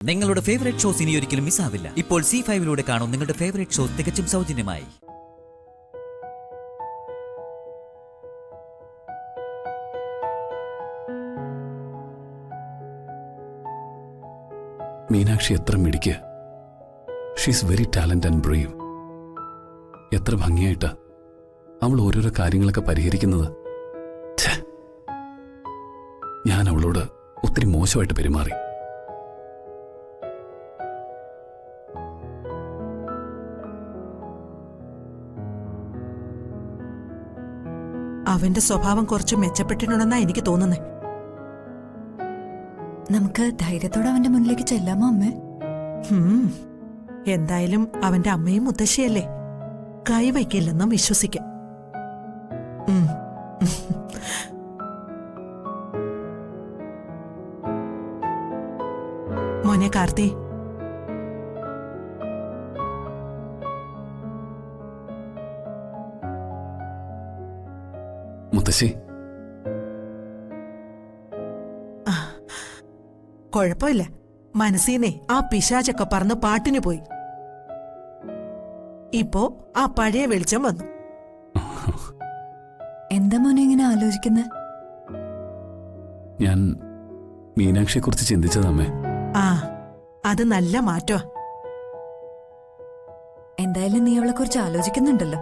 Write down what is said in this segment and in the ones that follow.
നിങ്ങളുടെ favourite shows ഇനി ഒരിക്കലും മിസ്സാവില്ല. ഇപ്പോൾ C5-ലൂടെ കാണും നിങ്ങളുടെ ഫേവറേറ്റ് ഷോസ് തികച്ചും സൗജന്യമായി. മീനാക്ഷി എത്ര മിടിക്കുക. She's very talent and brave. എത്ര ഭംഗിയായിട്ടാ അവൾ ഓരോരോ കാര്യങ്ങളൊക്കെ പരിഹരിക്കുന്നത്. ഞാൻ അവളോട് ഒത്തിരി മോശമായിട്ട് പെരുമാറി. അവന്റെ സ്വഭാവം കുറച്ച് മെച്ചപ്പെട്ടിട്ടുണ്ടെന്നാ എനിക്ക് തോന്നുന്നേ. നമുക്ക് ധൈര്യത്തോടെ അവന്റെ മുന്നിലേക്ക് ചെല്ലാമോ അമ്മേ? എന്തായാലും അവന്റെ അമ്മയും മുത്തശ്ശിയല്ലേ, കൈവയ്ക്കില്ലെന്നും വിശ്വസിക്കാം. മോനെ കാർത്തി, മുത്തശ്ശി, കുഴപ്പമില്ല. മനസ്സീന്നേ ആ പിശാചൊക്കെ പറന്ന് പാട്ടിന് പോയി. ഇപ്പോ ആ പഴയ വെളിച്ചം വന്നു. എന്താ മോനെ ഇങ്ങനെ ആലോചിക്കുന്നത്? ഞാൻ മീനാക്ഷിയെ കുറിച്ച് ചിന്തിച്ചതമ്മേ. ആ, അത് നല്ല മാറ്റമാ. എന്തായാലും നീ അവളെ കുറിച്ച് ആലോചിക്കുന്നുണ്ടല്ലോ.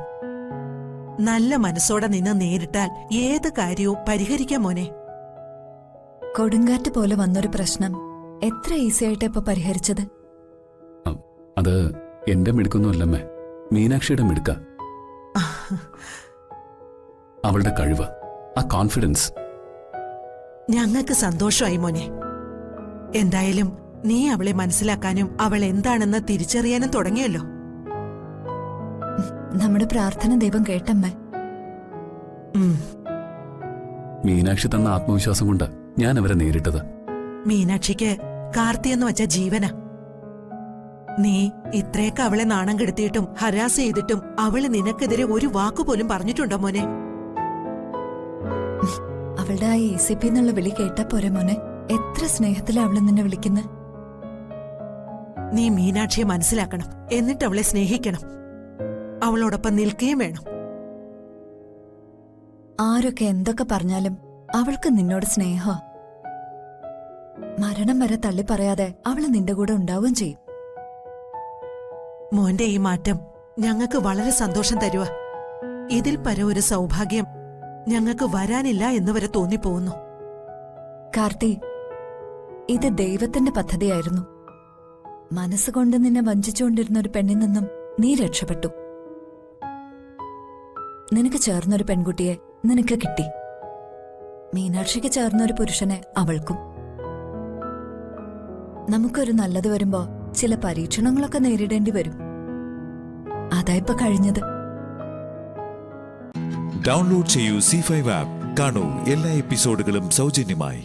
നല്ല മനസ്സോടെ നിന്ന് നേരിട്ടാൽ ഏത് കാര്യവും പരിഹരിക്കാം മോനെ. കൊടുങ്കാറ്റ് പോലെ വന്നൊരു പ്രശ്നം എത്ര ഈസി ആയിട്ട് ഇപ്പൊ പരിഹരിച്ചത്. അത് എന്റെ മിടുക്കൊന്നുമല്ലമ്മേ, മീനാക്ഷിയുടെ മിടുക്ക. അവളുടെ കഴിവ്, ആ കോൺഫിഡൻസ്. ഞങ്ങൾക്ക് സന്തോഷമായി മോനെ. എന്തായാലും നീ അവളെ മനസ്സിലാക്കാനും അവൾ എന്താണെന്ന് തിരിച്ചറിയാനും തുടങ്ങിയല്ലോ. നമ്മുടെ പ്രാർത്ഥന ദൈവം കേട്ടമ്മേ. മീനാക്ഷി തന്ന ആത്മവിശ്വാസം കൊണ്ട് ഞാൻ അവരെ നേരിട്ടത്. മീനാക്ഷിക്ക് കാർത്തിയെന്ന് വെച്ച ജീവനാ. നീ ഇത്രയൊക്കെ അവളെ നാണം കെടുത്തിയിട്ടും ഹരാസ് ചെയ്തിട്ടും അവള് നിനക്കെതിരെ ഒരു വാക്കുപോലും പറഞ്ഞിട്ടുണ്ടോ മോനെ? അവളുടെ ആ ECP എന്നുള്ള വിളി കേട്ടാ പോരെ മോനെ. എത്ര സ്നേഹത്തിലാ അവള് നിന്നെ വിളിക്കുന്നത്. നീ മീനാക്ഷിയെ മനസ്സിലാക്കണം, എന്നിട്ട് അവളെ സ്നേഹിക്കണം, അവളോടൊപ്പം നിൽക്കുകയും വേണം. ആരൊക്കെ എന്തൊക്കെ പറഞ്ഞാലും അവൾക്ക് നിന്നോട് സ്നേഹ. മരണം വരെ തള്ളി പറയാതെ അവള് നിന്റെ കൂടെ ഉണ്ടാവുകയും ചെയ്യും. മോന്റെ ഈ മാറ്റം ഞങ്ങൾക്ക് വളരെ സന്തോഷം തരുക. ഇതിൽ പരം ഒരു സൗഭാഗ്യം ഞങ്ങൾക്ക് വരാനില്ല എന്ന് വരെ തോന്നിപ്പോകുന്നു. കാർത്തി, ഇത് ദൈവത്തിന്റെ പദ്ധതിയായിരുന്നു. മനസ്സുകൊണ്ട് നിന്നെ വഞ്ചിച്ചുകൊണ്ടിരുന്ന ഒരു പെണ്ണിൽ നിന്നും നീ രക്ഷപ്പെട്ടു. നിനക്ക് ചേർന്നൊരു പെൺകുട്ടിയെ നിനക്ക് കിട്ടി. മീനാക്ഷിക്ക് ചേർന്നൊരു പുരുഷനെ അവൾക്കും. നമുക്കൊരു നല്ലത് വരുമ്പോ ചില പരീക്ഷണങ്ങളൊക്കെ നേരിടേണ്ടി വരും. അതായിപ്പോ കഴിഞ്ഞത്. ഡൗൺലോഡ് ചെയ്യൂ C5 ആപ്പ്. കാണൂ എല്ലാ എപ്പിസോഡുകളും സൗജന്യമായി.